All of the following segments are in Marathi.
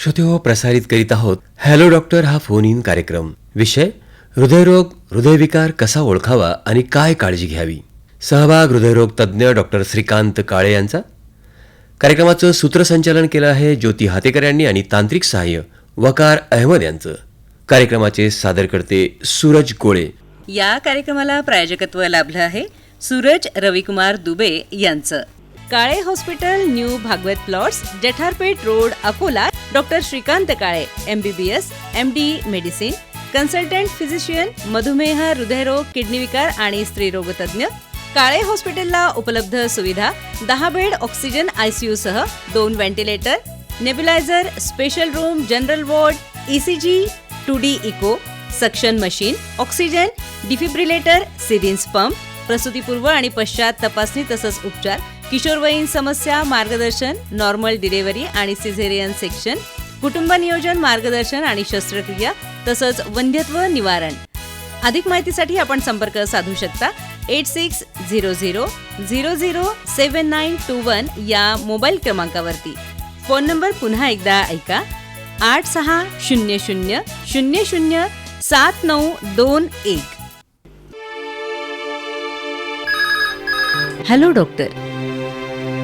श्रोतेहो, प्रसारित करीत आहोत हॅलो डॉक्टर हा फोन इन कार्यक्रम. विषय हृदयरोग, हृदयविकार कसा ओळखावा आणि काय काळजी घ्यावी. सहभाग हृदयरोग तज्ज्ञ डॉक्टर श्रीकांत काळे यांचा. कार्यक्रमाचं सूत्रसंचालन केलं आहे ज्योती हातेकर यांनी आणि तांत्रिक सहाय्य वकार अहमद यांचं. कार्यक्रमाचे सादरकर्ते सूरज गोळे. या कार्यक्रमाला प्रायोजकत्व लाभलं आहे सूरज रविकुमार दुबे यांचं. Kale hospital, new Bhagwat plots, Jatharpeth road, Akola. Doctor Shrikant Kale, MBBS, MD medicine, consultant physician, मधुमेह, हृदयरोग, किडनी विकार आणि स्त्रीरोग तज्ज्ञ. काळे हॉस्पिटलला उपलब्ध सुविधा 10 बेड ऑक्सिजन ICU सह 2 ventilator, nebuliser, special room, general ward, ECG, 2D echo, suction machine, oxygen, defibrillator, syringe pump, प्रसूतीपूर्व आणि पश्चात तपासणी तसंच उपचार, किशोरवयीन समस्या मार्गदर्शन, नॉर्मल डिलिव्हरी आणि सिझेरियन सेक्शन, कुटुंब नियोजन मार्गदर्शन आणि शस्त्रक्रिया तसंच वंध्यत्व निवारण. अधिक माहितीसाठी आपण संपर्क साधू शकता 8600007921 या मोबाईल क्रमांकावरती. फोन नंबर पुन्हा एकदा ऐका 8600007921. हॅलो डॉक्टर,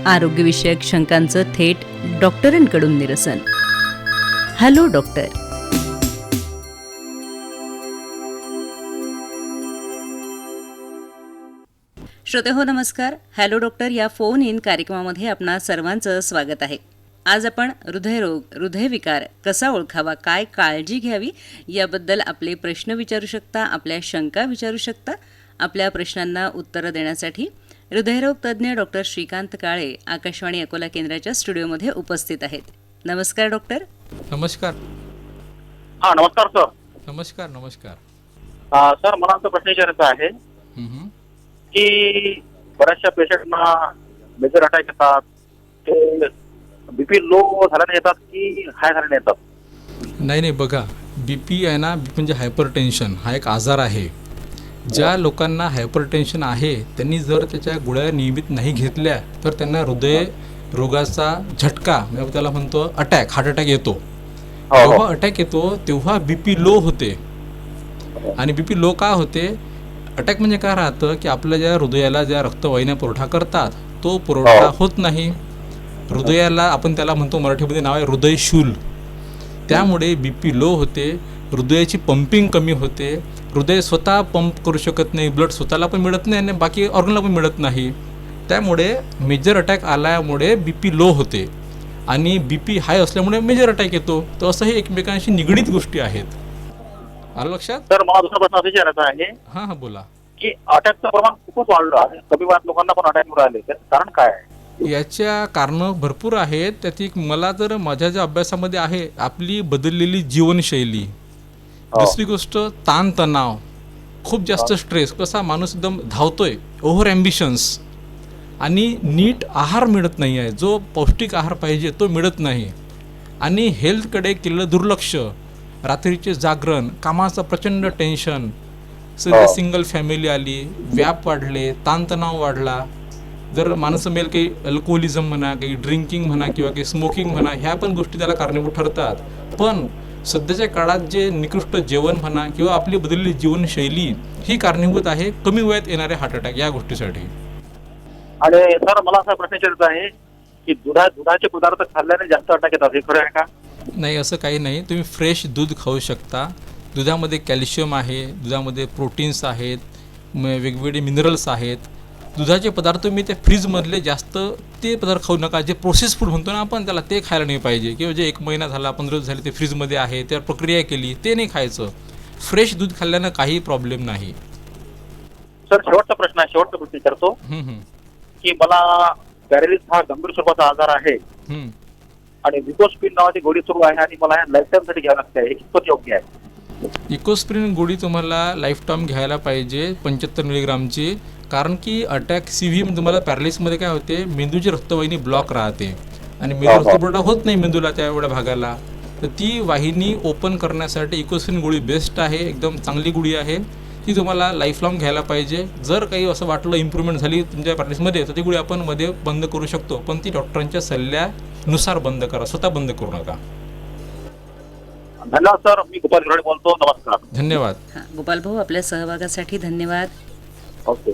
आरोग्यविषयक शंकांचं थेट डॉक्टरांकडून निरसन. Hello doctor. श्रोतेहो नमस्कार. हॅलो डॉक्टर या फोन इन कार्यक्रमामध्ये आपणा सर्वांचं स्वागत आहे. आज आपण हृदयरोग, हृदयविकार कसा ओळखावा, काय काळजी घ्यावी याबद्दल आपले प्रश्न विचारू शकता, आपल्या शंका विचारू शकता. आपल्या प्रश्नांना उत्तरं देण्यासाठी हृदयरोग तज्ज्ञ डॉक्टर श्रीकांत काळे आकाशवाणी अकोला केंद्राच्या स्टुडिओमध्ये उपस्थित आहेत. नमस्कार डॉक्टर. नमस्कार. नमस्कार सर. नमस्कार. नमस्कार सर, मला आमचा प्रश्न विचारायचा आहे की बऱ्याचशा पेशंटना मेजर अटॅक येतात, ते BP लो झाल्याने येतात की हाय झाल्याने येतात? नाही, बघा, BP आहे ना, म्हणजे हायपरटेन्शन हा एक आजार आहे. ज्या लोकांना हायपरटेन्शन आहे त्यांनी जर त्याच्या गोळ्या नियमित नाही घेतल्या तर त्यांना हृदय रोगाचा झटका, म्हणजे त्याला म्हणतो अटॅक, हार्ट अटॅक येतो. जेव्हा अटॅक येतो तेव्हा BP लो होते. आणि BP लो का होते? अटॅक म्हणजे काय राहतं की आपल्या ज्या हृदयाला ज्या रक्तवाहिन्या पुरवठा करतात तो पुरवठा होत नाही. हृदयाला आपण त्याला म्हणतो, मराठीमध्ये नाव आहे हृदयशूल. त्यामुळे BP लो होते, हृदयाची पंपिंग कमी होते, हृदय स्वतः पंप करू शकत नाही, ब्लड स्वतःला पण मिळत नाही आणि बाकी ऑर्गनला पण मिळत नाही. त्यामुळे मेजर अटॅक आल्यामुळे BP लो होते आणि BP हाय असल्यामुळे मेजर अटॅक येतो. तर असं हे एकमेकांशी निगडीत गोष्टी आहेत. आलं लक्षात? तर मला दुसरा प्रश्न विचारायचा आहे. हां बोला. की अटॅकचं प्रमाण खूपच वाढलं आहे, कमी वयात लोकांना पण अटॅक राहिले, त्याचं कारण काय आहे? याच्या कारणं भरपूर आहेत. त्यात एक मला तर माझ्या ज्या अभ्यासामध्ये आहे, आपली बदललेली जीवनशैली. दुसरी गोष्ट ताणतणाव, खूप जास्त स्ट्रेस, कसा माणूस एकदम धावतोय, ओव्हर ॲम्बिशन्स, आणि नीट आहार मिळत नाही आहे, जो पौष्टिक आहार पाहिजे तो मिळत नाही, आणि हेल्थकडे केलेलं दुर्लक्ष, रात्रीचे जागरण, कामाचं प्रचंड टेन्शन, सगळी सिंगल फॅमिली आली, व्याप वाढले, ताणतणाव वाढला. जर माणसं मिळेल काही अल्कोहोलिझम म्हणा, काही ड्रिंकिंग म्हणा किंवा काही स्मोकिंग म्हणा, ह्या पण गोष्टी त्याला कारणीभूत ठरतात. पण सध्याच्या काळात जे निकृष्ट जेवण म्हणा किंवा आपली बदललेली जीवनशैली ही कारणीभूत आहे कमी वयात येणारे हार्ट अटॅक या गोष्टीसाठी. आणि सर, मला असा प्रश्न विचारायचा आहे की दुधाचे पदार्थ खाल्ल्याने जास्त अटॅक येतात, हे खरं आहे का? नाही, असं काही नाही. तुम्ही फ्रेश दूध खाऊ शकता. दुधामध्ये कॅल्शियम आहे, दुधामध्ये प्रोटीन्स आहेत, वेगवेगळे मिनरल्स आहेत. दुधाचे पदार्थ मी ते फ्रीजमधले जास्त ते पदार्थ खाऊ नका. जे प्रोसेस फूड म्हणतो ना आपण त्याला, ते खायला नाही पाहिजे. किंवा जे 1 महिना झाला, 15 दिवस झाले, ते फ्रीजमध्ये आहे, त्यावर प्रक्रिया केली, ते नाही खायचं. फ्रेश दूध खाल्ल्यानं काही प्रॉब्लेम नाही. सर, शेवटचा प्रश्न विचारतो की मला पॅरालिसिस हा गंभीर स्वरूपाचा आजार आहे आणि इकोस्प्रिन नावाची गोळी सुरू आहे आणि मला लाईफ टाइम साठी घ्यावी लागते, हे कितपत योग्य आहे? इकोस्प्रिन गोळी तुम्हाला लाईफ टाईम घ्यायला पाहिजे, 75 मिलीग्रामची. कारण की अटॅक CV तुम्हाला पॅरालिसिसमध्ये काय होते, मेंदूची रक्तवाहिनी ब्लॉक राहते आणि मेंदू रक्तपुरवठा होत नाही मेंदूला त्या एवढ्या भागाला. तर ती वाहिनी ओपन करण्यासाठी इकोस्प्रिन गोळी बेस्ट आहे, एकदम चांगली गोळी आहे. ती तुम्हाला लाईफ लॉंग घ्यायला पाहिजे. जर काही असं वाटलं इम्प्रूव्हमेंट झाली तुमच्या प्रॅक्टिसमध्ये तर ती गोळी आपण मध्ये बंद करू शकतो, पण ती डॉक्टरांच्या सल्ल्यानुसार बंद करा, स्वतः बंद करू नका. धन्यवाद सर. मी गोपाल गिरोडे बोलतो. नमस्कार. धन्यवाद. हां गोपाल भाऊ, आपल्या सहभागासाठी धन्यवाद. ओके.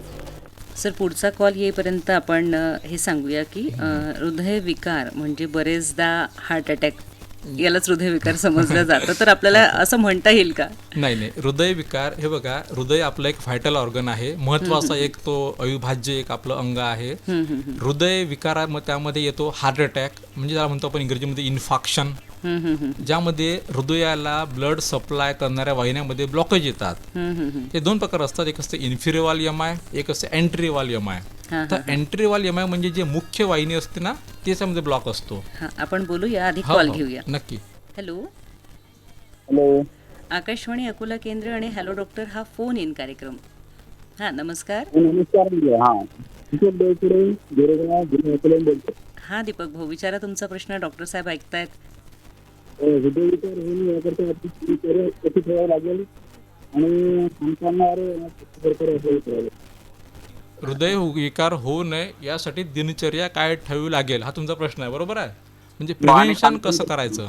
सर, पुढचा कॉल येईपर्यंत आपण हे सांगूया की हृदयविकार म्हणजे बरेचदा हार्ट अटॅक यालाच हृदयविकार समजलं जातं, तर आपल्याला असं म्हणता येईल का? नाही, हृदयविकार हे बघा, हृदय आपलं एक व्हायटल ऑर्गन आहे, महत्वाचा एक तो अविभाज्य एक आपलं अंग आहे. हृदय विकारामध्ये त्यामध्ये येतो हार्ट अटॅक, म्हणजे ज्याला म्हणतो आपण इंग्रजीमध्ये इन्फाक्शन, ज्यामध्ये हृदयाला ब्लड सप्लाय करणाऱ्या वाहिन्यामध्ये ब्लॉकेज येतात. हे दोन प्रकार असतात, एक असते इन्फिरिवाल एमआय, एक असते एंट्रीवाल एमआय. तर एंट्रीवाल एमआय म्हणजे जे मुख्य वाहिनी असते ना, त्याच्यामध्ये ब्लॉक असतो. आपण बोलूया, आधी हो, कॉल हो, घेऊया. नक्की. Hello, hello. आकाशवाणी अकोला केंद्र आणि हॅलो डॉक्टर हा फोन इन कार्यक्रम. हां नमस्कार. नमस्कार. दीपक देवपुरे, गोरेगाव जिल्हा अकोला बोलतो. हां दीपक भाऊ, विचारा तुमचा प्रश्न, डॉक्टर साहेब ऐकतायत. हृदयविकार होऊन याकरता आपली दिनचर्या कशी ठेवावी लागेल आणि सांगताना हृदय विकार होऊ नये यासाठी दिनचर्या काय ठेवावी लागेल हा तुमचा प्रश्न आहे, बरोबर आहे. म्हणजे प्रिव्हेन्शन कसं करायचं,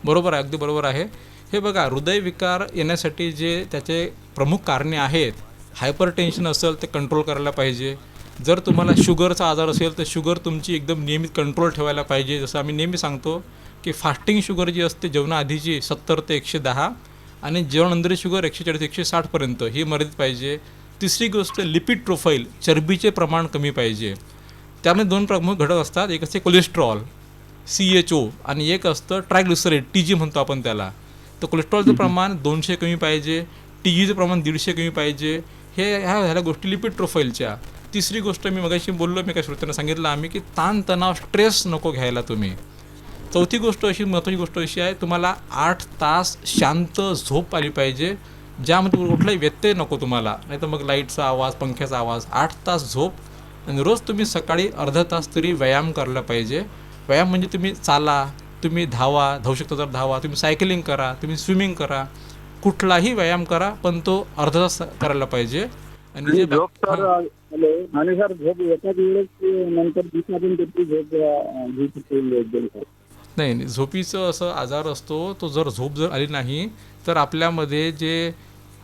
बरोबर आहे, अगदी बरोबर आहे. हे बघा, हृदयविकार येण्यासाठी जे त्याचे प्रमुख कारणे आहेत, हायपर टेन्शन असेल ते कंट्रोल करायला पाहिजे. जर तुम्हाला शुगरचा आजार असेल तर शुगर तुमची एकदम नियमित कंट्रोल ठेवायला पाहिजे. जसं आम्ही नेहमी सांगतो की फास्टिंग शुगर जी असते जेवणाआधीची 70 ते 110 आणि जेवणानंतर शुगर 140 ते 160पर्यंत ही मर्यादित पाहिजे. तिसरी गोष्ट लिपिड प्रोफाईल, चरबीचे प्रमाण कमी पाहिजे. त्यामध्ये दोन प्रमुख घटक असतात, एक असते कोलेस्ट्रॉल CHO आणि एक असतं ट्रायग्लिसराईड TG म्हणतो आपण त्याला. तर कोलेस्ट्रॉलचं प्रमाण 200 कमी पाहिजे, TGचं प्रमाण 150 कमी पाहिजे. ह्या झाल्या गोष्टी लिपिड प्रोफाईलच्या. तिसरी गोष्ट मी मगाशी बोललो, मी काय श्रोत्यांना सांगितलं आम्ही की ताणतणाव, स्ट्रेस नको घ्यायला तुम्ही. चौथी गोष्ट अशी, महत्त्वाची गोष्ट अशी आहे, तुम्हाला 8 तास शांत झोप आली पाहिजे, ज्यामध्ये कुठलाही व्यत्यय नको तुम्हाला. नाही तर मग लाईटचा आवाज, पंख्याचा आवाज. 8 तास झोप आणि रोज तुम्ही सकाळी अर्धा तास तरी व्यायाम करायला पाहिजे. व्यायाम म्हणजे तुम्ही चाला, तुम्ही धावू शकता तर धावा, तुम्ही सायकलिंग करा, तुम्ही स्विमिंग करा, कुठलाही व्यायाम करा, पण तो अर्धा तास करायला पाहिजे. आणि जे झोप सर, हॅलो, आणि सर झोप एकाच वेळेस नंतर दिवसातून किती झोप घेऊ शकतो? नाही, झोपीचं असं आजार असतो, तो जर झोप जर आली नाही तर आपल्यामध्ये जे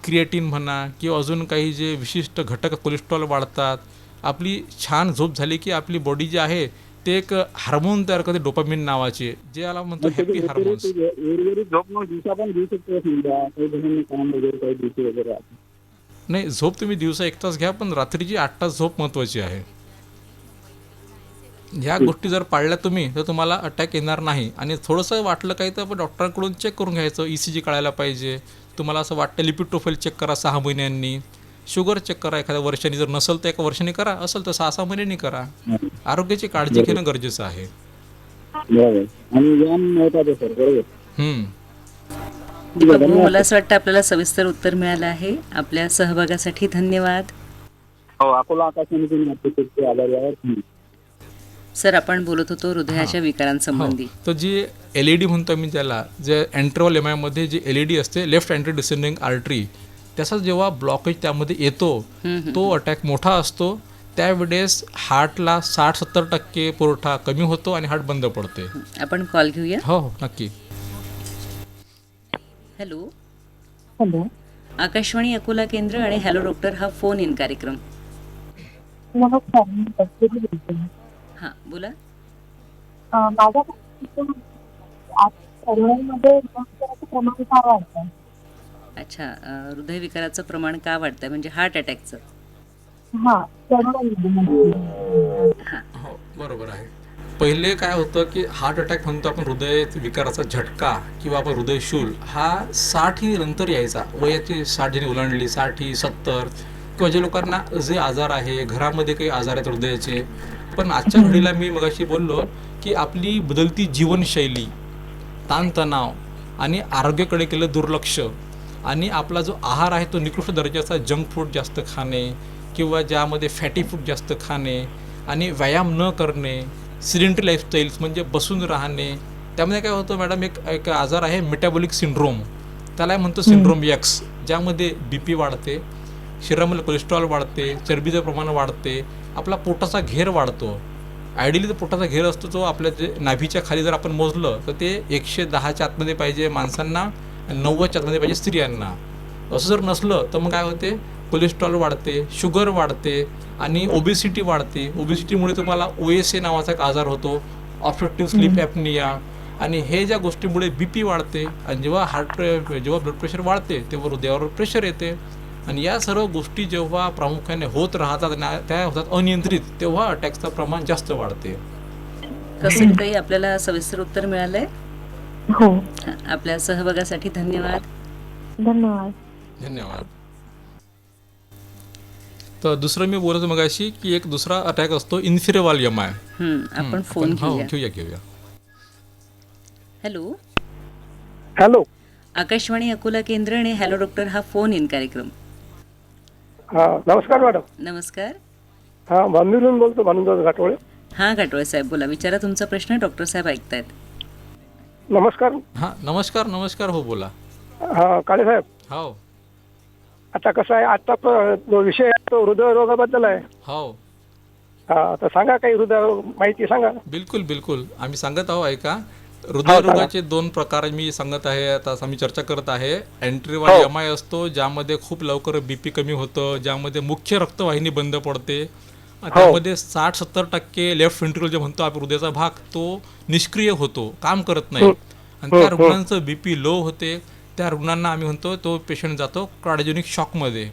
क्रिएटिन म्हणा किंवा अजून काही जे विशिष्ट घटक कोलेस्ट्रॉल वाढतात. आपली छान झोप झाली की आपली बॉडी जी आहे ते एक हार्मोन तयार करते, डोपामिन नावाचे, जे याला म्हणतो हॅपी हार्मोन्स. झोप मग दिवसा पण घेऊ शकतो समजा, काही जणांनी काम वगैरे काही दिवशी वगैरे. नाही, झोप तुम्ही दिवसा 1 तास घ्या, पण रात्रीची 8 तास झोप महत्त्वाची आहे. ह्या गोष्टी जर पाळल्या तुम्ही तर तुम्हाला अटॅक येणार नाही. आणि थोडंसं वाटलं काही तर आपण डॉक्टरांकडून चेक करून घ्यायचं. ECG काढायला पाहिजे. तुम्हाला असं वाटतं लिपिड प्रोफाईल चेक करा 6 महिन्यांनी, शुगर चेक करा एखाद्या वर्षांनी, जर नसेल तर 1 वर्षांनी करा, असेल तर 6-6 महिन्यांनी करा. आरोग्याची काळजी घेणं गरजेचं आहे. आणि व्यायाम महत्त्वाचा सर, बरोबर. दीपक भाऊ, मला असं वाटतं आपल्याला सविस्तर उत्तर मिळालं आहे. आपल्या सहभागासाठी धन्यवाद. हो, अकोला आकाशवाणीतून आभारी आहे. सर, आपण बोलत होतो हृदयाच्या विकारांसंबंधी. तर जी LED म्हणतो मी त्याला, जे एंट्रोल एमआयमध्ये जी LED असते, लेफ्ट अँटी डिसेंडिंग आर्टरी, त्याचा जेव्हा ब्लॉकेज त्यामध्ये येतो तो अटॅक मोठा असतो. त्यावेळेस हार्टला 60-70% पुरवठा कमी होतो आणि हार्ट बंद पडते. आपण कॉल घेऊया. हो, नक्की. हॅलो, हॅलो, आकाशवाणी अकोला केंद्र आणि हॅलो डॉक्टर हा फोन इन कार्यक्रम. नमस्कार. मी कस्तुरी बोलते. हां बोला. माझ्या तरुणांमध्ये हृदयविकाराचं प्रमाण का वाढतं? अच्छा, हृदयविकाराचं प्रमाण का वाढतंय म्हणजे हार्ट अटॅकचं? हां, तरुणांमध्ये. हो, बरोबर आहे. पहिले काय होतं की हार्ट अटॅक म्हणतो आपण, हृदय विकाराचा झटका किंवा आपण हृदयशूल हा 60 नंतर यायचा. वयाची 60 जणी ओलांडली, 60-70, किंवा जे लोकांना जे आजार आहे, घरामध्ये काही आजार आहेत हृदयाचे. पण आजच्या घडीला मी मगाशी बोललो की आपली बदलती जीवनशैली, ताणतणाव आणि आरोग्याकडे केलं दुर्लक्ष, आणि आपला जो आहार आहे तो निकृष्ट दर्जाचा जंक फूड जास्त खाणे किंवा ज्यामध्ये फॅटी फूड जास्त खाणे आणि व्यायाम न करणे, सिडेंटरी लाईफस्टाईल्स म्हणजे बसून राहणे. त्यामध्ये काय होतं मॅडम, एक आजार आहे मेटाबॉलिक सिंड्रोम, त्याला म्हणतो सिंड्रोम X, ज्यामध्ये BP वाढते, शरीरामध्ये कोलेस्ट्रॉल वाढते, चरबीचं प्रमाण वाढते, आपला पोटाचा घेर वाढतो, आयडियली तर पोटाचा घेर असतो जो आपल्या जे नाभीच्या खाली जर आपण मोजलं तर ते 110च्या आतमध्ये पाहिजे माणसांना, 90च्या आतमध्ये पाहिजे स्त्रियांना. असं जर नसलं तर मग काय होते, कोलेस्ट्रॉल वाढते, शुगर वाढते आणि ओबेसिटी वाढते. ओबेसिटीमुळे तुम्हाला OSA नावाचा एक आजार होतो, ऑब्स्ट्रक्टिव्ह स्लीप ॲपनिया. आणि हे ज्या गोष्टीमुळे BP वाढते आणि जेव्हा ब्लड प्रेशर वाढते तेव्हा हृदयावर प्रेशर येते. आणि या सर्व गोष्टी जेव्हा प्रामुख्याने होत राहतात आणि त्या होतात अनियंत्रित, तेव्हा अटॅकचं प्रमाण जास्त वाढते. कसं काही आपल्याला सविस्तर उत्तर मिळालंय. हो, आपल्या सहभागासाठी धन्यवाद. धन्यवाद. धन्यवाद. तर दुसरं मी बोलतो मगाशी की एक दुसरा अटॅक असतो इन्फिरेवाल MI. आपण फोन घेऊया. घेऊया. Hello, hello. आकाशवाणी अकोला केंद्र आणि हॅलो डॉक्टर हा फोन इन कार्यक्रम. हा, नमस्कार मॅडम. नमस्कार. हा, भांबीरून बोलतो, भानुदास घाटोळे. हा घाटोळे साहेब बोला, विचारा तुमचा प्रश्न. डॉक्टर साहेब ऐकतायत. नमस्कार. हां, नमस्कार. हो, बोला. हा, काळे साहेब. हो. आता कसं आहे, आजचा जो विषय आहे तो हृदयरोगाबद्दल आहे. हो, हा, तर सांगा काही हृदयरोग माहिती सांगा. बिलकुल आम्ही सांगत आहोत. ऐका, हृदयरोगाचे 2 प्रकार मी सांगत आहे. आता आम्ही चर्चा करत आहे. एंट्रीवाला MI असतो ज्यामध्ये खूप लवकर BP कमी होतं, ज्यामध्ये मुख्य रक्तवाहिनी बंद पडते. त्यामध्ये 60-70% लेफ्ट व्हेंट्रिकल जे म्हणतो आपण हृदयाचा भाग तो निष्क्रिय होतो, काम करत नाही. आणि त्या रुग्णांचं BP लो होते. त्या रुग्णांना आम्ही म्हणतो तो पेशंट जातो कार्डिओजेनिक शॉकमध्ये.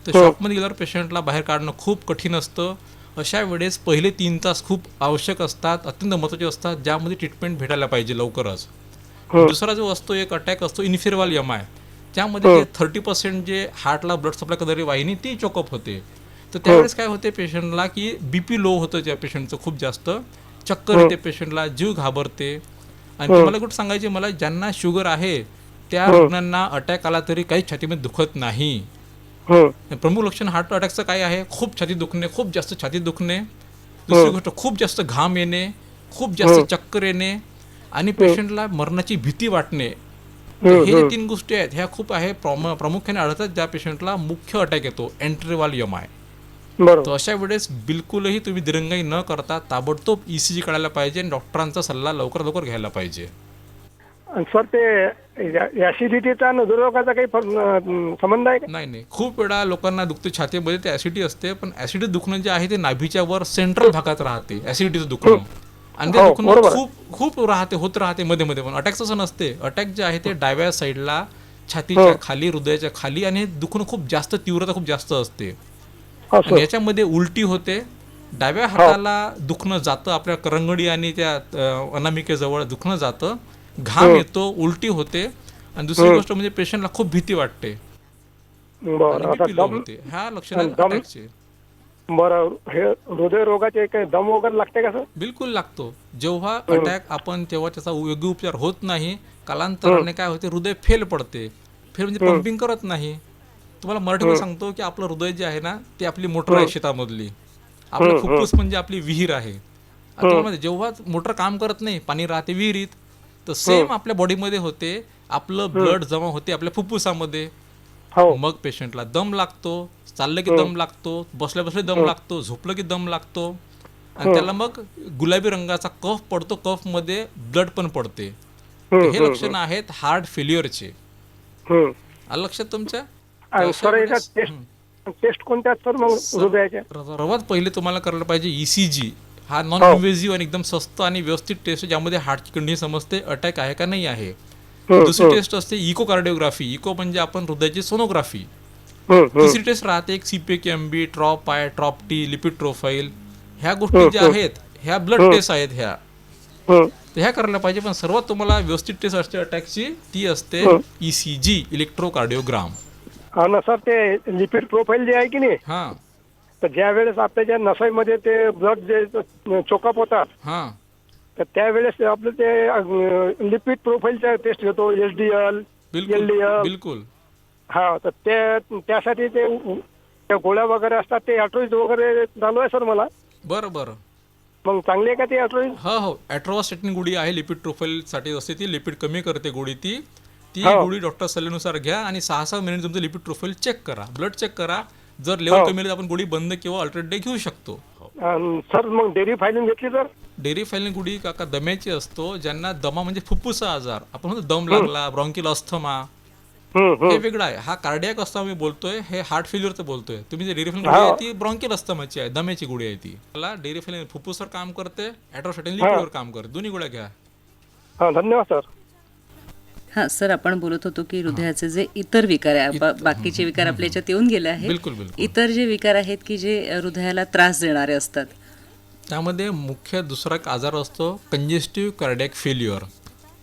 तर शॉकमध्ये गेल्यावर पेशंटला बाहेर काढणं खूप कठीण असतं. अशा वेळेस पहिले 3 तास खूप आवश्यक असतात, अत्यंत महत्त्वाचे असतात, ज्यामध्ये ट्रीटमेंट भेटायला पाहिजे लवकरच. दुसरा जो असतो एक अटॅक असतो इन्फिरेवाल MI. त्यामध्ये 30% जे हार्टला ब्लड सप्लाय करणारी वाहिनी ती चोकअप होते. तर त्यावेळेस काय होते पेशंटला की BP लो होतं त्या पेशंटचं खूप जास्त, चक्कर येते पेशंटला, जीव घाबरते. आणि तुम्हाला गोष्ट सांगायची मला, ज्यांना शुगर आहे त्या रुग्णांना अटॅक आला तरी काही छातीमध्ये दुखत नाही. प्रमुख लक्षण हार्ट अटॅकचं काय आहे, खूप छाती दुखणे, खूप जास्त छाती दुखणे. दुसरी गोष्ट खूप जास्त घाम येणे, खूप जास्त चक्कर येणे आणि पेशंटला मरणाची भीती वाटणे. हे जे 3 गोष्टी आहेत ह्या खूप आहे प्रामुख्याने आढळतात ज्या पेशंटला मुख्य अटॅक येतो एंट्रीवाल MI. तर अशा वेळेस बिलकुलही तुम्ही दिरंगाई न करता ताबडतोब ECG काढायला पाहिजे आणि डॉक्टरांचा सल्ला लवकर घ्यायला पाहिजे. सर, ते ऍसिडिटीचा आणि हृदयरोगाचा काही संबंध आहे का? नाही, खूप वेळा लोकांना दुखते छातीमध्ये, ते ऍसिडिटी असते. पण ऍसिडिटी दुखणं जे आहे ते नाभीच्या वर सेंट्रल भागात राहते ऍसिडिटीचं दुखणं. आणि ते दुखणं खूप होत राहते मध्ये. पण अटॅक असं नसते. अटॅक जे आहे ते डाव्या साईडला छातीच्या खाली, हृदयाच्या खाली, आणि हे दुखणं खूप जास्त तीव्रता खूप जास्त असते. आणि याच्यामध्ये उलटी होते, डाव्या हाताला दुखणं जातं, आपल्या करंगडी आणि त्या अनामिकेजवळ दुखणं जातं, घाम येतो, उलटी होते. आणि दुसरी गोष्ट म्हणजे पेशंटला खूप भीती वाटते. ह्या लक्षण अटॅकचे. बरं, हे हृदयरोगाचे काही दम वगैरे लागते का सर? बिलकुल लागतो. जेव्हा अटॅक आपण तेव्हा त्याचा योग्य उपचार होत नाही, कालांतराने काय होते, हृदय फेल पडते. फेल म्हणजे पंपिंग करत नाही. तुम्हाला मराठीमध्ये सांगतो की आपलं हृदय जे आहे ना ते आपली मोटर आहे शेतामधली. आपलं फुफ्फुस म्हणजे आपली विहीर आहे. आता जेव्हा मोटर काम करत नाही, पाणी राहते विहिरीत, तर सेम आपल्या बॉडीमध्ये होते. आपलं ब्लड जमा होते आपल्या फुफ्फुसामध्ये. मग पेशंटला दम लागतो, चाललं की दम लागतो, बसल्या दम लागतो, झोपलं की दम लागतो. आणि त्याला मग गुलाबी रंगाचा कफ पडतो, कफ मध्ये ब्लड पण पडते. हे लक्षण आहेत हार्ट फेल्युअरचे. आलं लक्षात तुमच्या? टेस्ट कोणत्या सर मग हृदयाच्या? सर्वात पहिले तुम्हाला करायला पाहिजे ECG. हा नॉन इन्व्हेसिव्ह आणि एकदम स्वस्त आणि व्यवस्थित टेस्ट ज्यामध्ये हार्टची कंडिशन समजते, अटॅक आहे का नाही आहे. दुसरी टेस्ट असते इकोकार्डिओग्राफी. इको म्हणजे आपण हृदयाची सोनोग्राफी. तिसरी टेस्ट राहते एक CPK-MB, trop I, trop T, lipid profile. ह्या गोष्टी ज्या आहेत ह्या ब्लड टेस्ट आहेत ह्या, तर ह्या करायला पाहिजे. पण सर्वात तुम्हाला व्यवस्थित टेस्ट असते अटॅकची, ती असते ECG, इलेक्ट्रोकार्डिओग्राम. हा ना सर, ते लिपिड प्रोफाईल जे आहे की नाही, हा, तर ज्या वेळेस आपल्या नसाईमध्ये ते ब्लड जे चोकअप होतात, हा, तर त्यावेळेस आपलं ते लिपिड प्रोफाईलचा टेस्ट घेतो, LDL, LDL. बिलकुल. हा, तर त्यासाठी ते गोळ्या वगैरे असतात, ते ॲट्रोइज वगैरे चालू आहे सर मला. बरं. मग चांगली आहे का ते ॲट्रोइज? हो, ॲट्रोवास्टेटिन गोळी आहे, लिपिड प्रोफाईलसाठी असते ती, लिपिड कमी करते गोळी ती गोळी डॉक्टर सल्ल्यानुसार घ्या. आणि 6-6 महिने तुमचं लिपिड प्रोफाईल चेक करा, ब्लड चेक करा. जर लेवल कमी आली तर आपण गोळी बंद किंवा अल्टरनेट डे घेऊ शकतो. सर मग डेअरी फायलिंग घेतली तर डेअरी फायलिंग गुढी काका दम्याची असतो, ज्यांना दमा म्हणजे फुफ्फुसा आजार, आपण म्हणतो दम लागला, ब्रॉन्किल अस्थमा, हे वेगळं आहे. हा कार्डियाक अस्थमा मी बोलतोय, हे हार्ट फेल्युअरचं बोलतोय. तुम्ही जे डेअरी फायलिंग गुढी आहे ती ब्रॉन्किल अस्थमाची आहे, दम्याची गुढी आहे ती. मला डेअरी फायलिंग फुफ्फुसावर काम करते, ॲट्रोस्टॅटिन लिक्विडवर काम करते, दोन्ही गोळ्या घ्या. हां धन्यवाद सर. हा सर, आपण बोलत होतो की हृदयाचे जे इतर विकार आहे, बाकीचे विकार आपल्या याच्यात येऊन गेले आहेत. बिलकुल बिलकुल. इतर जे विकार आहेत की जे हृदयाला त्रास देणारे असतात, त्यामध्ये मुख्य दुसरा एक आजार असतो कंजेस्टिव्ह कार्डियक फेल्युअर.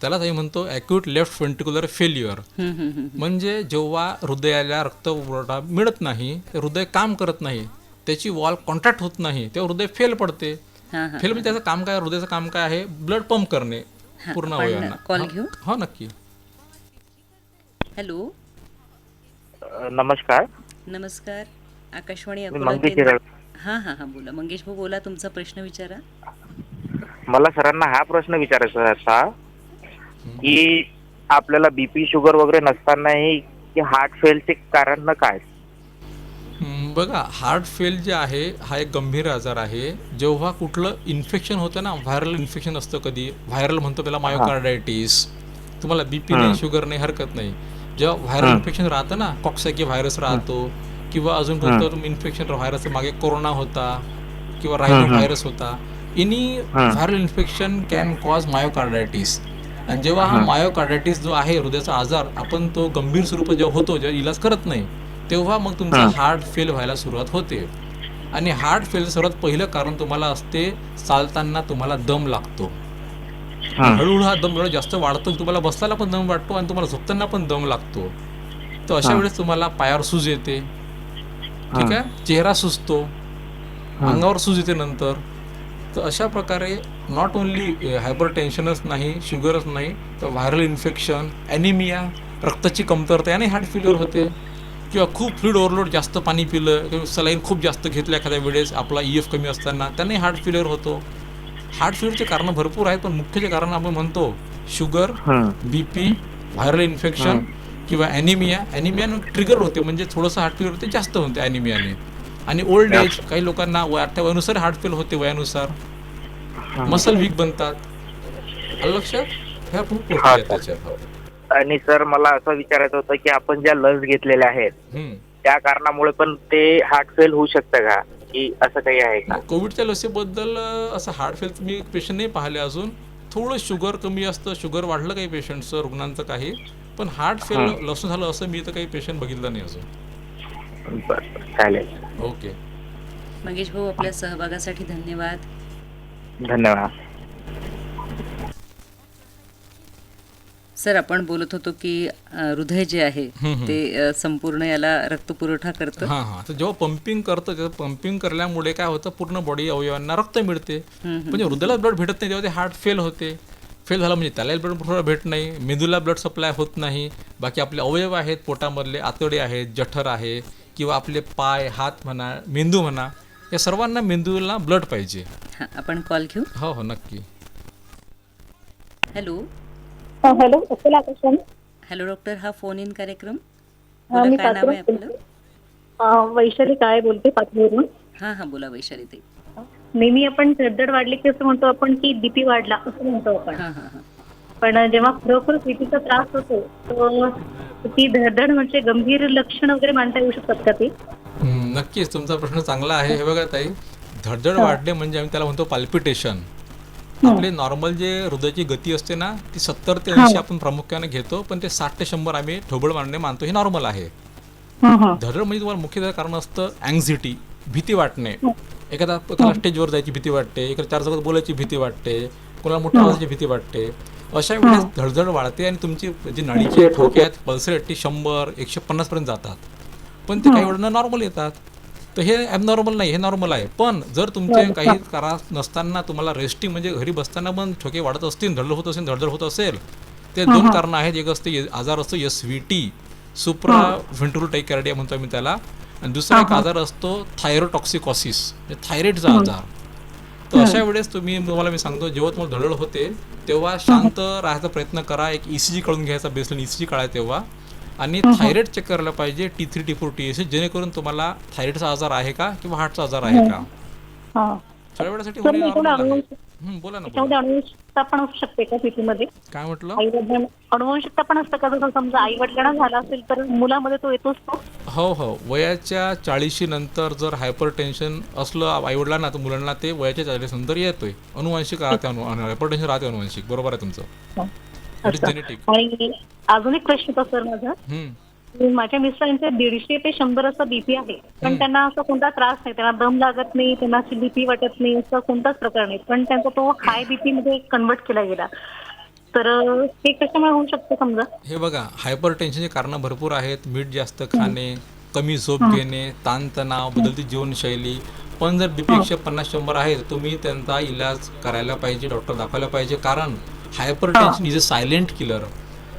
त्यालाच आम्ही म्हणतो ॲक्यूट लेफ्ट व्हेंट्रिक्युलर फेल्युअर. म्हणजे जेव्हा हृदयाला रक्तपुरवठा मिळत नाही, ते हृदय काम करत नाही, त्याची वॉल कॉन्ट्रॅक्ट होत नाही, तेव्हा हृदय फेल पडते. फेल म्हणजे त्याचं काम काय, हृदयाचं काम काय आहे, ब्लड पंप करणे पूर्ण अवयवांना. कॉल घेऊ. हो नक्की. हॅलो, नमस्कार. नमस्कार. आकाशवाणी मी अकोला मंगेश केंद्र. हिरळ. हां हां हां, बोला मंगेश भाऊ, बोला, तुमचा प्रश्न विचारा. मला सरांना हा प्रश्न विचारायचा असा की आपल्याला बीपी शुगर वगैरे नसतानाही की हार्ट फेलचे कारण काय? बघा, हार्ट फेल जे आहे हा एक गंभीर आजार आहे. जेव्हा कुठलं इन्फेक्शन होतं ना, व्हायरल इन्फेक्शन असतं, कधी व्हायरल म्हणतो त्याला मायोकार्डायटिस. तुम्हाला बीपी नाही, शुगर नाही, हरकत नाही. जेव्हा व्हायरल इन्फेक्शन राहतं ना, कॉक्सॅकी व्हायरस राहतो किंवा अजून कोणतं इन्फेक्शन व्हायरस, मागे कोरोना होता किंवा रायनो व्हायरस होता, any viral infection can cause myocarditis. आणि जेव्हा हा मायोकार्डायटिस जो आहे हृदयाचा आजार, आपण तो गंभीर स्वरूप जेव्हा होतो, जेव्हा इलाज करत नाही, तेव्हा मग तुमचा हार्ट फेल व्हायला सुरुवात होते. आणि हार्ट फेलचं सर्वात पहिलं कारण तुम्हाला असते, चालताना तुम्हाला दम लागतो. हळूहळू हा दम एवढा जास्त वाढतो, तुम्हाला बसताना पण दम वाटतो आणि तुम्हाला झोपताना पण दम लागतो. तर अशा वेळेस तुम्हाला पायावर सूज येते, ठीक आहे, चेहरा सुजतो, अंगावर सूज येते नंतर. तर अशा प्रकारे नॉट ओन्ली हायपर टेन्शनच नाही, शुगरच नाही, तर व्हायरल इन्फेक्शन, ॲनिमिया, रक्ताची कमतरता याने हार्ट फेल्युअर होते. किंवा खूप फ्लूइड ओव्हरलोड, जास्त पाणी पिलं किंवा सलाईन खूप जास्त घेतलं एखाद्या वेळेस, आपला EF कमी असताना, त्याने हार्ट फेल्युअर होतो. हार्ट फेल्युअरचे कारण भरपूर आहेत, पण मुख्य कारण आपण म्हणतो शुगर, बीपी, व्हायरल इन्फेक्शन किंवा ॲनिमिया. ॲनिमियानं ट्रिगर होते, म्हणजे थोडंसं हार्ट फेल्युअर होते, जास्त होते ॲनिमियाने. आणि ओल्ड एज, काही लोकांना त्या वयानुसार हार्ट फेल होते, वयानुसार मसल वीक बनतात. लक्षात ह्या खूप गोष्टी आहेत त्याच्यात. आणि सर मला असं विचारायचं होतं की आपण ज्या लस घेतलेल्या आहेत त्या कारणामुळे पण ते हार्ट फेल होऊ शकतं का, की असं काही आहे का? कोविडच्या लसीबद्दल असं हार्ट फेल मी पेशंट नाही पाहिले अजून. थोडं शुगर कमी असतं, शुगर वाढलं काही पेशंटचं, रुग्णांचं काही, पण हार्ट फेल लसून झालं असं मी तर काही पेशंट बघितलं नाही अजून. बरं, चालेल. ओके मंगेश भाऊ, आपल्या सहभागासाठी धन्यवाद. धन्यवाद. सर, आपण बोलत होतो की हृदय जे आहे ते संपूर्ण याला रक्तपुरवठा करतं. हां. तर जेव्हा पंपिंग करतं, तेव्हा पंपिंग करल्यामुळे काय होतं, पूर्ण बॉडी अवयवांना रक्त मिळते, म्हणजे हृदयाला ब्लड भेटत नाही, तेव्हा ते हार्ट फेल होते. फेल झालं म्हणजे त्याला ब्लड पुरवठा भेटत नाही, मेंदूला ब्लड सप्लाय होत नाही, बाकी आपले अवयव आहेत, पोटामधले आतडे आहेत, जठर आहे, किंवा आपले पाय, हात म्हणा, मेंदू म्हणा, या सर्वांना मेंदूला ब्लड पाहिजे. हां, आपण कॉल घेऊ. हो नक्की. Hello. Hello, Akola Akashvani. Hello doctor, हा फोन इन कार्यक्रम. मी बोला, काय नाव आहे आपलं? वैशाली काळे बोलते, पाथरीवरून. हां, बोला वैशाली ताई. नेहमी आपण धडधड वाढली की असं म्हणतो आपण की बीपी वाढला असं म्हणतो आपण. हां. पण जेव्हा खरोखर बीपीचा त्रास होतो तर ती धडधड म्हणजे गंभीर लक्षण वगैरे मानता येऊ शकतात का ते? नक्कीच, तुमचा प्रश्न चांगला आहे. हे बघा ताई, धडधड वाढणे म्हणजे आम्ही त्याला म्हणतो पाल्पिटेशन. आपले नॉर्मल जे हृदयाची गती असते ना, ती 70 ते 80 आपण प्रामुख्याने घेतो, पण ते 60 ते 100 आम्ही ठोबळ मारणे मानतो, हे नॉर्मल आहे. धडधड म्हणजे तुम्हाला मुख्य कारण असतं अँझिटी, भीती वाटणे. एखादा स्टेजवर जायची भीती वाटते, एखाद्या 4 चौकात बोलायची भीती वाटते, कोणाला मोठ्या आवाजाची भीती वाटते. अशा वेळेस धडधड वाढते आणि तुमची जी नाडीचे ठोके आहेत, पल्सरेट 100, 150 पर्यंत जातात, पण ते काही वेळानं नॉर्मल येतात. तर हे ॲबनॉर्मल नाही, हे नॉर्मल आहे. पण जर तुमचे काही त्रास नसताना तुम्हाला रेस्टिंग म्हणजे घरी बसताना पण ठोके वाढत असतील, धडधड होत असेल, ते 2 कारणं आहेत. एक असते आजार असतो SVT, सुप्रा व्हेंट्रिक्युलर टायकार्डिया म्हणतो आम्ही त्याला, आणि दुसरा एक आजार असतो थायरोटॉक्सिकोसिस, म्हणजे थायरॉइडचा आजार. तर अशा वेळेस तुम्हाला मी सांगतो, जेव्हा तुम्हाला धडधड होते तेव्हा शांत राहायचा प्रयत्न करा. एक ECG काढून घ्यायचा, बेसलाईन ECG काढा तेव्हा, आणि थायरॉइड चेक करायला पाहिजे, T3 T4 TSH, जेणेकरून तुम्हाला थायरॉइडचा आजार आहे का किंवा हार्टचा आजार आहे का. हा थोड्या वेळासाठी सर, होणे मी थोडं नॉर्मल आहे. अनुवंशिक- बोला ना, त्याच्यामध्ये बोला. अनुवंशिकता पण असू शकते का बीपीमध्ये? काय म्हटलं? आई वडिलांना अनुवंशिकता पण असतं का? जसं समजा आई वडिलांना झाला असेल तर मुलामध्ये तो येतोच तो? हो हो, वयाच्या 40 नंतर जर हायपर टेन्शन असलं आईवडिलांना तर मुलांना ते वयाच्या 40 नंतर येतोय. अनुवांशिक राहते, हायपर टेन्शन राहते अनुवांशिक. बरोबर आहे तुमचं. It is genetic. आणि अजून एक प्रश्न होता सर माझा. माझ्या मिस्टरांचे 150 ते 100 असा बीपी आहे, पण त्यांना असं कोणता त्रास नाही, त्यांना दम लागत नाही, त्यांना अशी बीपी वाटत नाही, असं कोणताच प्रकार नाही, पण त्यांचा तो हाय बीपी मध्ये कन्वर्ट केला गेला. तर हे कशामुळे होऊ शकतं समजा? हे बघा, हायपर टेन्शनची कारणं भरपूर आहेत. मीठ जास्त खाणे, कमी झोप घेणे, ताणतणाव, बदलती जीवनशैली. पण जर बीपी 150-100 आहे तर तुम्ही त्यांचा इलाज करायला पाहिजे, डॉक्टर दाखवायला पाहिजे. कारण hyper tension is a silent killer.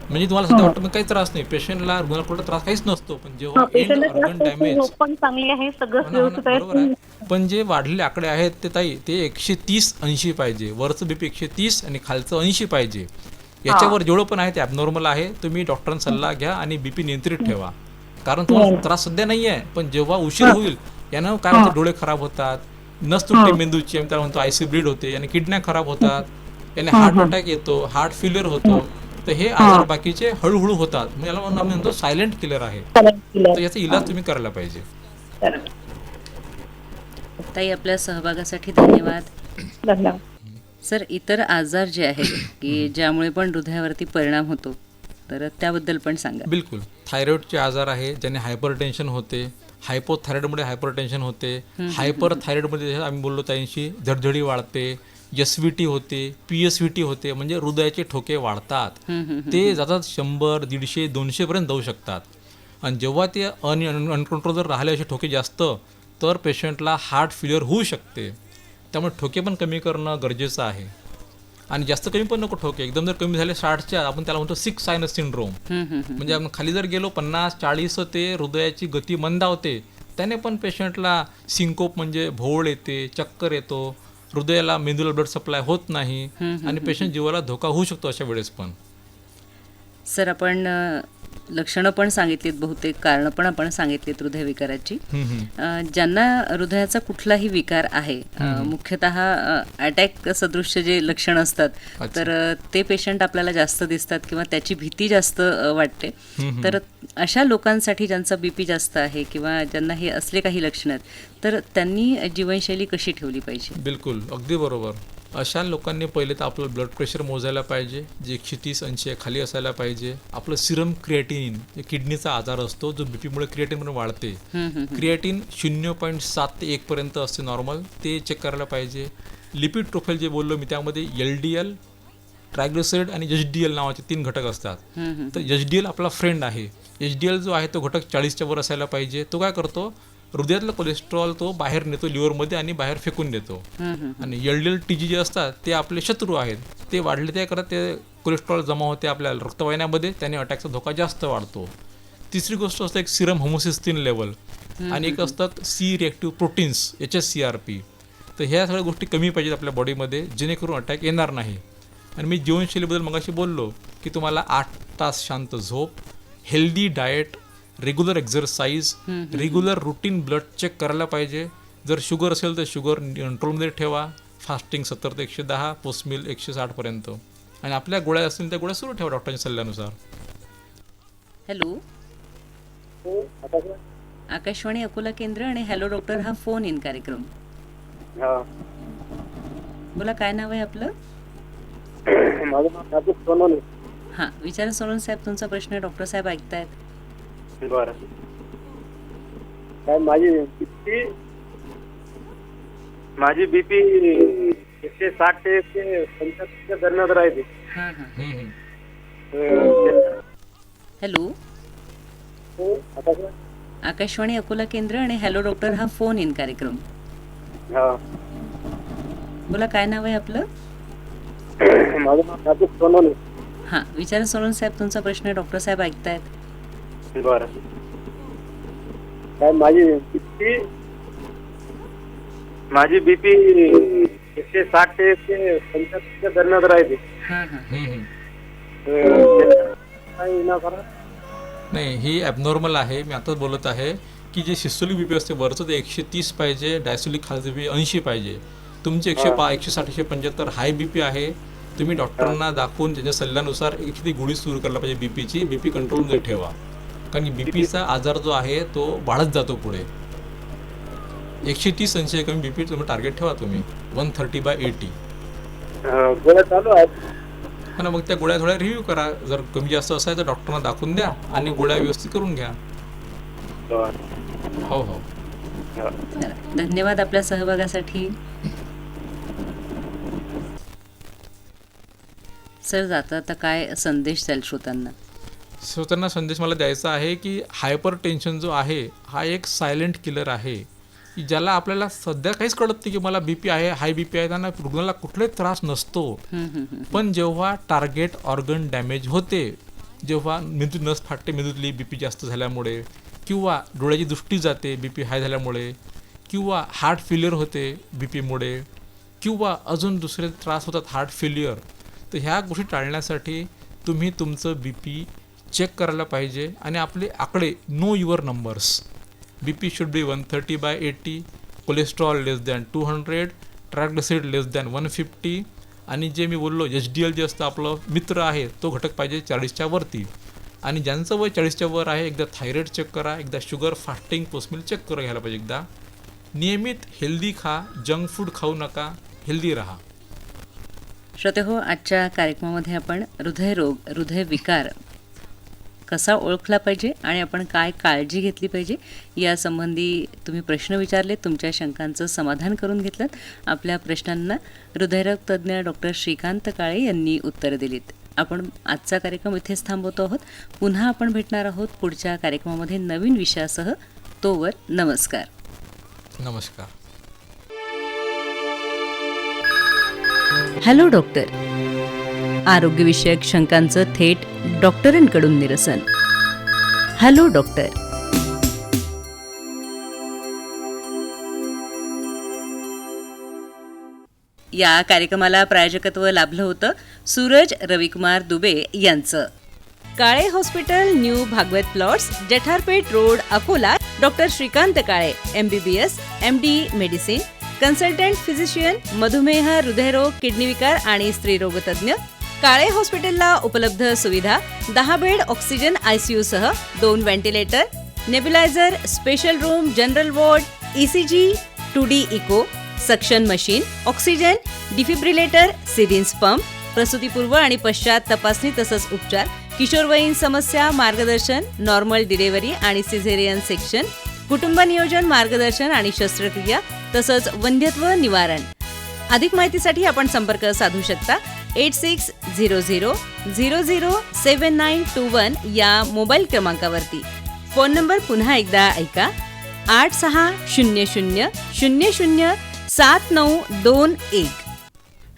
म्हणजे तुम्हाला सध्या वाटतं काही त्रास नाही, पेशंटला रुग्णाला कुठला त्रास काहीच नसतो, पण जेव्हा एंड ऑर्गन डॅमेज, झोप पण चांगली आहे, सगळं व्यवस्थित बरोबर आहे. आहे, पण जे वाढलेले आकडे आहेत ते ताई, ते 130-80 पाहिजे. वरचं बीपी 130 आणि खालचं 80 पाहिजे. याच्यावर जेवढं पण आहे ते ॲबनॉर्मल आहे. तुम्ही डॉक्टरांचा सल्ला घ्या आणि बीपी नियंत्रित ठेवा. कारण तुम्हाला त्रास सध्या नाही आहे, पण जेव्हा उशीर होईल यानं काय होतं, डोळे खराब होतात, नस तुटते मेंदूची, त्याला म्हणतो आयसी ब्लीड होते, याने किडन्या खराब होतात, याने हार्ट अटॅक येतो, हार्ट फेल्युअर होतो. तर हे आजार बाकीचे हळूहळू होतात. म्हणजे याला आम्ही म्हणतो सायलेंट किलर आहे. तर याचा इलाज तुम्ही करायला पाहिजे. ताई, आपल्या सहभागासाठी धन्यवाद. धन्यवाद. सर, इतर आजार जे आहेत की ज्यामुळे पण हृदयावरती परिणाम होतो, तर त्याबद्दल पण सांगा. बिलकुल. थायरॉइडचे आजार आहे, ज्याने हायपर टेन्शन होते. हायपोथायरॉइडमुळे हायपर टेन्शन होते. हायपर थायरॉइडमध्ये आम्ही बोललो त्यांशी झडझडी वाढते, SVT होते, PSVT होते, म्हणजे हृदयाचे ठोके वाढतात. ते जातात 100, 150, 200 पर्यंत जाऊ शकतात. आणि जेव्हा ते अनकंट्रोल जर राहिले असे ठोके जास्त, तर पेशंटला हार्ट फेल्युअर होऊ शकते. त्यामुळे ठोके पण कमी करणं गरजेचं आहे. आणि जास्त कमी पण नको ठोके. एकदम जर कमी झाले 60च्या, आपण त्याला म्हणतो 6 सायनस सिंड्रोम. म्हणजे आपण खाली जर गेलो 50-40, ते हृदयाची गती मंदावते. त्याने पण पेशंटला सिंकोप म्हणजे भोवळ येते, चक्कर येतो, हृदयाला मेंदूला ब्लड सप्लाय होत नाही आणि पेशंट जीवाला धोका होऊ शकतो अशा वेळेस पण. सर, आपण लक्षणं पण सांगितलीत, बहुतेक कारणं पण आपण सांगितलीत हृदयविकाराची. ज्यांना हृदयाचा कुठलाही विकार आहे, मुख्यतः अटॅक सदृश्य जे लक्षण असतात, तर ते पेशंट आपल्याला जास्त दिसतात किंवा त्याची भीती जास्त वाटते. तर अशा लोकांसाठी ज्यांचा बीपी जास्त आहे किंवा ज्यांना हे असले काही लक्षणं आहेत, तर त्यांनी जीवनशैली कशी ठेवली पाहिजे? बिलकुल, अगदी बरोबर. अशा लोकांनी पहिले तर आपलं ब्लड प्रेशर मोजायला पाहिजे, जे 130-80 खाली असायला पाहिजे. आपलं सिरम क्रिएटिन, जे किडनीचा आजार असतो, जो बीपीमुळे क्रिएटिन म्हणून वाढते, क्रिएटिन 0.7 ते 1 पर्यंत असते नॉर्मल, ते चेक करायला पाहिजे. लिपिड प्रोफाईल जे बोललो मी, त्यामध्ये LDL, ट्रायग्लिसराईड आणि HDL नावाचे 3 घटक असतात. तर HDL आपला फ्रेंड आहे. HDL जो आहे तो घटक 40च्या वर असायला पाहिजे. तो काय करतो, हृदयातलं कोलेस्ट्रॉल तो बाहेर नेतो लिव्हरमध्ये आणि बाहेर फेकून देतो. आणि LDL TG जे असतात ते आपले शत्रू आहेत. ते वाढले ते करत ते कोलेस्ट्रॉल जमा होते आपल्या रक्तवाहिन्यामध्ये, त्याने अटॅकचा धोका जास्त वाढतो. तिसरी गोष्ट असते एक सिरम होमोसिस्टिन लेवल आणि एक असतात C रिएक्टिव्ह प्रोटीन्स, HSCRP. तर ह्या सगळ्या गोष्टी कमी पाहिजेत आपल्या बॉडीमध्ये, जेणेकरून अटॅक येणार नाही. आणि मी जीवनशैलीबद्दल मगाशी बोललो की तुम्हाला 8 तास शांत झोप, healthy diet, regular exercise, regular routine blood check करायला पाहिजे. जर शुगर असेल तर शुगर कंट्रोलमध्ये ठेवा. फास्टिंग 70 ते 110, पोस्ट मील 160 पर्यंत. आणि आपल्या गोळ्या असतील त्या गोळ्या सुरू ठेवा डॉक्टरांच्या सल्ल्यानुसार. हॅलो, आकाशवाणी अकोला केंद्र आणि हॅलो डॉक्टर हा फोन इन कार्यक्रम. बोला, काय नाव आहे आपलं? माझं नाव राजेश सोनवणे. हां, विचारा सोनवणे साहेब, तुमचा प्रश्न डॉक्टर साहेब ऐकतायत. बरं. काय माझी बीपी 160 ते 175 दरम्यान राहते. हां हां. हॅलो, आकाशवाणी अकोला केंद्र आणि हॅलो डॉक्टर हा फोन इन कार्यक्रम. बोला, काय नाव आहे आपलं? माझं नाव राजेश सोनवणे. हां, विचारा सोनवणे साहेब, तुमचा प्रश्न डॉक्टर साहेब ऐकतायत. बरं. काय माझी बीपी 160 ते 175 दरम्यान राहते. हां हां. नाही, ही ॲबनॉर्मल आहे. मी आताच बोलत आहे की जे सिस्टोलिक बीपी असते वरचं ते 130 पाहिजे, डायस्टोलिक खालचं बीपी 80 पाहिजे. तुमचे 160, 175 हाय बीपी आहे. तुम्ही डॉक्टरांना दाखवून त्यांच्या सल्ल्यानुसार एखादी गोळी सुरू करायला पाहिजे बीपीची. बीपी कंट्रोलमध्ये ठेवा, कारण की बीपीचा आजार जो आहे तो वाढत जातो पुढे. 130 कमी बीपी तुम्ही टार्गेट ठेवा तुम्ही 130/80. गोळ्या चालू आहेत. आणि मग त्या गोळ्या थोड्या रिव्ह्यू करा. जर कमी जास्त असाय तर डॉक्टरना दाखवून द्या आणि गोळ्या व्यवस्थित करून घ्या. हो हो. चला, धन्यवाद आपल्या सहभागासाठी. सर, जाता आता काय संदेश द्याल श्रोत्यांना? श्रोत्यांना संदेश मला द्यायचा आहे की हायपर टेन्शन जो आहे हा एक सायलेंट किलर आहे, की ज्याला आपल्याला सध्या काहीच कळत नाही की मला बीपी आहे, हाय बीपी आहे. त्यांना रुग्णाला कुठलाही त्रास नसतो. पण जेव्हा टार्गेट ऑर्गन डॅमेज होते, जेव्हा मेंदू नस फाटते मेंदूतली बीपी जास्त झाल्यामुळे, किंवा डोळ्याची दृष्टी जाते बीपी हाय झाल्यामुळे, किंवा हार्ट फेल्युअर होते बीपीमुळे, किंवा अजून दुसरे त्रास होतात हार्ट फेल्युअर, तर ह्या गोष्टी टाळण्यासाठी तुम्ही तुमचं बीपी चेक करायला पाहिजे. आणि आपले आकडे know your numbers. BP should be 130/80, cholesterol less than 200, triglyceride less than 150, आणि जे मी बोललो HDL जे असतं आपलं मित्र आहे तो घटक पाहिजे 40च्या वरती. आणि ज्यांचं वय 40च्या वर आहे एकदा थायरॉईड चेक करा, एकदा शुगर फास्टिंग पोस्टमिल चेक करा घ्यायला पाहिजे एकदा. नियमित हेल्दी खा, जंक फूड खाऊ नका, हेल्दी राहा. श्रोते हो, आजच्या कार्यक्रमामध्ये आपण हृदयरोग, हृदयविकार कसा ओळखला पाहिजे आणि आपण काय काळजी घेतली पाहिजे यासंबंधी तुम्ही प्रश्न विचारले, तुमच्या शंकांचं समाधान करून घेतलं. आपल्या प्रश्नांना हृदयरोग तज्ज्ञ डॉक्टर श्रीकांत काळे यांनी उत्तरं दिलीत. आपण आजचा कार्यक्रम इथेच थांबवतो आहोत. पुन्हा आपण भेटणार आहोत पुढच्या कार्यक्रमामध्ये नवीन विषयासह. तोवर नमस्कार. नमस्कार. हॅलो डॉक्टर, आरोग्यविषयक शंकांचं थेट डॉक्टरांकडून निरसन. Hello doctor. या कार्यक्रमाला प्रायोजकत्व लाभलं होतं सूरज रविकुमार दुबे यांचं. Kale hospital, new Bhagwat plots, Jatharpeth road, Akola. Doctor Shrikant Kale, MBBS, MD medicine, consultant physician, मधुमेह, हृदयरोग, किडनी विकार आणि स्त्रीरोग तज्ज्ञ. काळे हॉस्पिटलला उपलब्ध सुविधा: 10 बेड, ऑक्सिजन ICU सह 2 ventilator, nebuliser, special room, general ward, ECG, 2D echo, suction machine, oxygen, defibrillator, syringe pump, प्रसूतीपूर्व आणि पश्चात तपासणी तसंच उपचार, किशोरवयीन समस्या, मार्गदर्शन, नॉर्मल डिलिव्हरी आणि सिझेरियन सेक्शन, कुटुंब नियोजन, मार्गदर्शन आणि शस्त्रक्रिया तसंच वंध्यत्व निवारण. अधिक माहितीसाठी आपण संपर्क साधू शकता 8600007921 या मोबाईल क्रमांकावरती. फोन नंबर पुन्हा एकदा ऐका: 8600007921.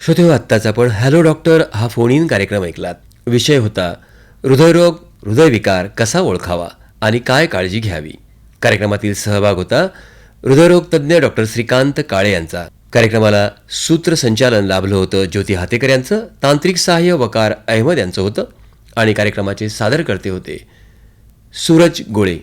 श्रोते हो, आत्ताच आपण हॅलो डॉक्टर हा फोन इन कार्यक्रम ऐकलात. विषय होता हृदयरोग, हृदयविकार कसा ओळखावा आणि काय काळजी घ्यावी. कार्यक्रमातील सहभाग होता हृदयरोग तज्ज्ञ डॉक्टर श्रीकांत काळे यांचा. कार्यक्रमाला सूत्रसंचालन लाभलं होतं ज्योती हातेकर यांचं. तांत्रिक सहाय्य वकार अहमद यांचं होतं आणि कार्यक्रमाचे सादरकर्ते होते सूरज गोळे.